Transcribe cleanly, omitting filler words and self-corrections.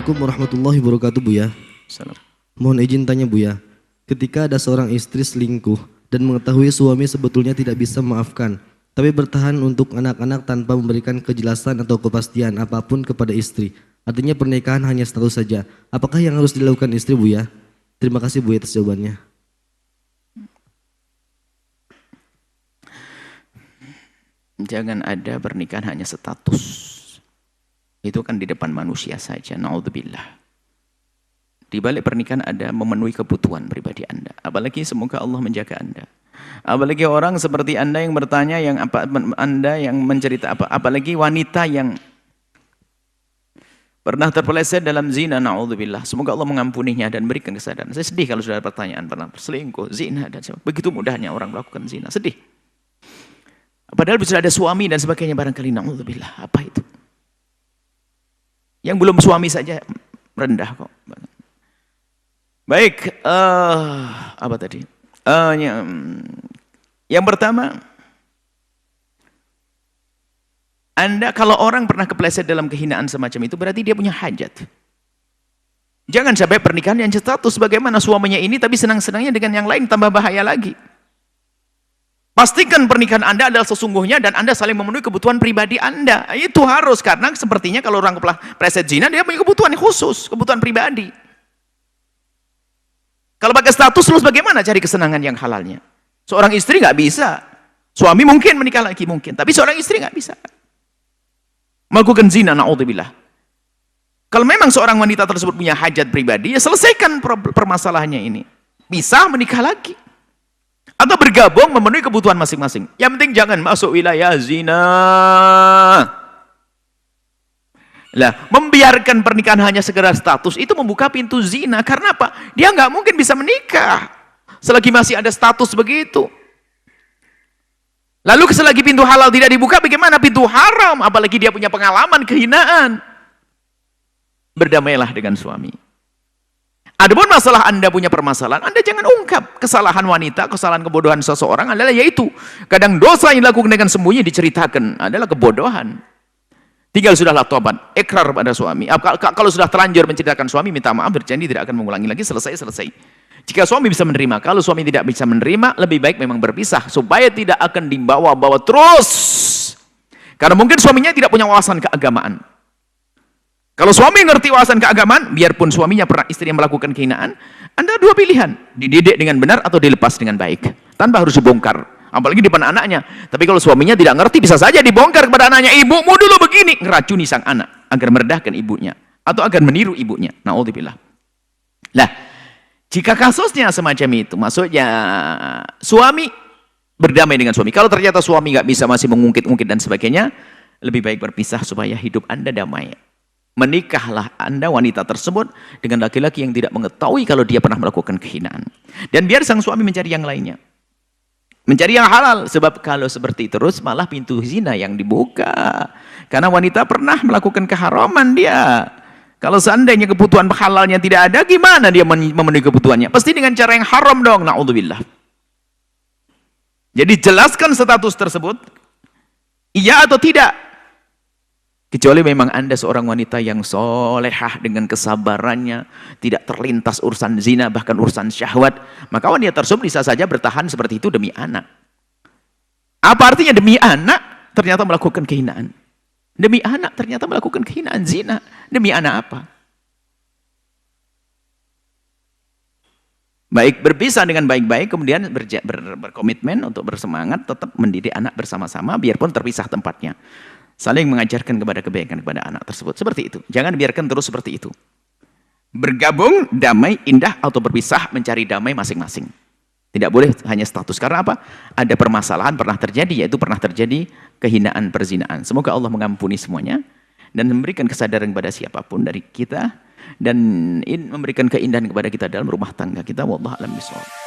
Assalamualaikum warahmatullahi wabarakatuh, Buya. Salam. Mohon izin tanya, Buya. Ketika ada seorang istri selingkuh dan mengetahui suami sebetulnya tidak bisa memaafkan, tapi bertahan untuk anak-anak tanpa memberikan kejelasan atau kepastian apapun kepada istri, artinya pernikahan hanya status saja. Apakah yang harus dilakukan istri, Buya? Terima kasih, Buya, atas jawabannya. Jangan ada pernikahan hanya status. Itu kan di depan manusia saja, naudzubillah. Di balik pernikahan ada memenuhi kebutuhan pribadi Anda. Apalagi semoga Allah menjaga Anda. Apalagi orang seperti Anda yang bertanya, Anda yang mencerita apalagi wanita yang pernah terpeleset dalam zina, naudzubillah. Semoga Allah mengampuninya dan berikan kesadaran. Saya sedih kalau sudah ada pertanyaan pernah selingkuh, zina dan sebagainya. Begitu mudahnya orang melakukan zina, sedih. Padahal sudah ada suami dan sebagainya barangkali, naudzubillah. Apa itu? Yang belum suami saja rendah kok. Baik, apa tadi? Yang pertama, Anda kalau orang pernah kepleset dalam kehinaan semacam itu berarti dia punya hajat. Jangan sampai pernikahan yang status bagaimana suaminya ini tapi senang-senangnya dengan yang lain, tambah bahaya lagi. Pastikan pernikahan Anda adalah sesungguhnya dan Anda saling memenuhi kebutuhan pribadi Anda. Itu harus, karena sepertinya kalau orang kepleset zina dia punya kebutuhan khusus, kebutuhan pribadi. Kalau pakai status terus bagaimana cari kesenangan yang halalnya? Seorang istri nggak bisa. Suami mungkin menikah lagi mungkin, tapi seorang istri nggak bisa melakukan zina, naudzubillah. Kalau memang seorang wanita tersebut punya hajat pribadi, ya selesaikan permasalahannya ini. Bisa menikah lagi. Atau bergabung memenuhi kebutuhan masing-masing. Yang penting jangan masuk wilayah zina. Lah, membiarkan pernikahan hanya sekedar status itu membuka pintu zina. Karena apa? Dia nggak mungkin bisa menikah selagi masih ada status begitu. Lalu selagi pintu halal tidak dibuka, bagaimana pintu haram? Apalagi dia punya pengalaman kehinaan. Berdamailah dengan suami. Adapun masalah Anda punya permasalahan, Anda jangan ungkap kesalahan wanita, kesalahan kebodohan seseorang adalah yaitu kadang dosa yang dilakukan dengan sembunyi diceritakan adalah kebodohan. Tinggal sudahlah tobat, ikrar pada suami. Kalau sudah terlanjur menceritakan suami, minta maaf, berjanji tidak akan mengulangi lagi, selesai. Jika suami bisa menerima, kalau suami tidak bisa menerima, lebih baik memang berpisah supaya tidak akan dibawa-bawa terus. Karena mungkin suaminya tidak punya wawasan keagamaan. Kalau suami ngerti wawasan keagamaan, biarpun suaminya pernah istri yang melakukan kehinaan, Anda dua pilihan, dididik dengan benar atau dilepas dengan baik, tanpa harus dibongkar, apalagi di depan anaknya. Tapi kalau suaminya tidak ngerti, bisa saja dibongkar kepada anaknya, ibumu dulu begini, ngeracuni sang anak, agar merendahkan ibunya, atau agar meniru ibunya, naudzubillah. Nah, jika kasusnya semacam itu, maksudnya suami berdamai dengan suami, kalau ternyata suami nggak bisa, masih mengungkit-ungkit dan sebagainya, lebih baik berpisah supaya hidup Anda damai. Menikahlah Anda wanita tersebut dengan laki-laki yang tidak mengetahui kalau dia pernah melakukan kehinaan. Dan biar sang suami mencari yang lainnya. Mencari yang halal. Sebab kalau seperti terus malah pintu zina yang dibuka. Karena wanita pernah melakukan keharaman dia. Kalau seandainya kebutuhan halalnya tidak ada, gimana dia memenuhi kebutuhannya? Pasti dengan cara yang haram dong, na'udzubillah. Jadi jelaskan status tersebut. Iya atau tidak? Kecuali memang Anda seorang wanita yang solehah dengan kesabarannya, tidak terlintas urusan zina, bahkan urusan syahwat, maka wanita tersebut bisa saja bertahan seperti itu demi anak. Apa artinya demi anak ternyata melakukan kehinaan? Demi anak ternyata melakukan kehinaan zina. Demi anak apa? Baik, berpisah dengan baik-baik, kemudian berkomitmen untuk bersemangat, tetap mendidik anak bersama-sama, biarpun terpisah tempatnya. Saling mengajarkan kepada kebaikan kepada anak tersebut. Seperti itu. Jangan biarkan terus seperti itu. Bergabung, damai, indah, atau berpisah, mencari damai masing-masing. Tidak boleh hanya status. Karena apa? Ada permasalahan pernah terjadi, yaitu pernah terjadi kehinaan perzinaan. Semoga Allah mengampuni semuanya dan memberikan kesadaran kepada siapapun dari kita dan memberikan keindahan kepada kita dalam rumah tangga kita. Wallahu a'lam bishawab.